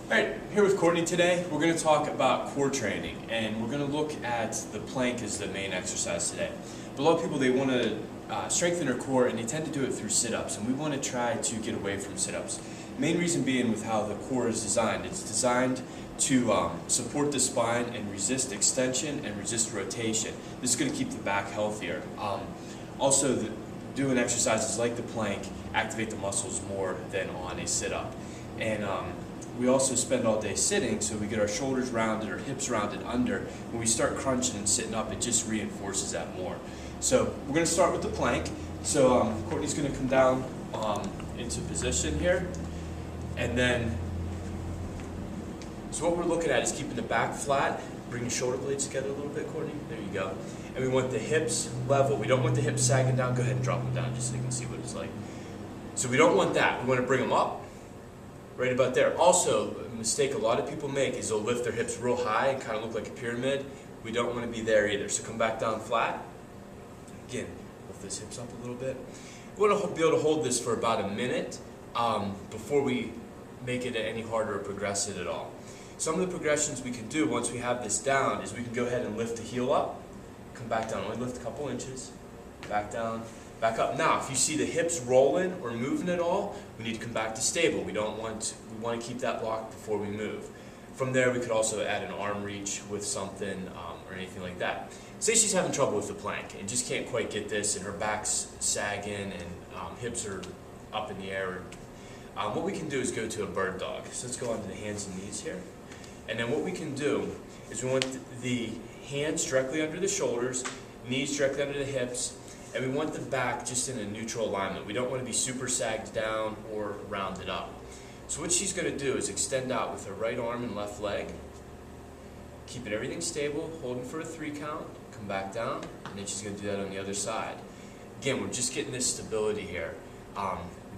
Alright, here with Courtney today. We're going to talk about core training, and we're going to look at the plank as the main exercise today. But a lot of people, they want to strengthen their core, and they tend to do it through sit-ups, and we want to try to get away from sit-ups. Main reason being with how the core is designed. It's designed to support the spine and resist extension and resist rotation. This is going to keep the back healthier. Also, doing exercises like the plank activate the muscles more than on a sit-up. And we also spend all day sitting, so we get our shoulders rounded, our hips rounded under. When we start crunching and sitting up, it just reinforces that more. So we're going to start with the plank. So Courtney's going to come down into position here. And then, so what we're looking at is keeping the back flat. Bring your shoulder blades together a little bit, Courtney. There you go. And we want the hips level. We don't want the hips sagging down. Go ahead and drop them down just so you can see what it's like. So we don't want that. We want to bring them up. Right about there. Also, a mistake a lot of people make is they'll lift their hips real high and kind of look like a pyramid. We don't want to be there either. So come back down flat. Again, lift those hips up a little bit. We want to be able to hold this for about a minute before we make it any harder or progress it at all. Some of the progressions we can do once we have this down is we can go ahead and lift the heel up, come back down, only lift a couple inches, back down, back up. Now, if you see the hips rolling or moving at all, we need to come back to stable. We want to keep that locked before we move. From there, we could also add an arm reach with something or anything like that. Say she's having trouble with the plank and just can't quite get this, and her back's sagging and hips are up in the air. What we can do is go to a bird dog. So let's go onto the hands and knees here. And then what we can do is we want the hands directly under the shoulders, knees directly under the hips, and we want the back just in a neutral alignment. We don't want to be super sagged down or rounded up. So what she's going to do is extend out with her right arm and left leg, keeping everything stable, holding for a 3 count, come back down, and then she's going to do that on the other side. Again, we're just getting this stability here.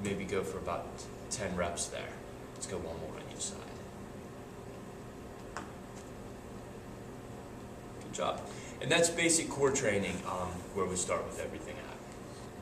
Maybe go for about 10 reps there. Let's go one more on each side. Good job. And that's basic core training where we start with everything out.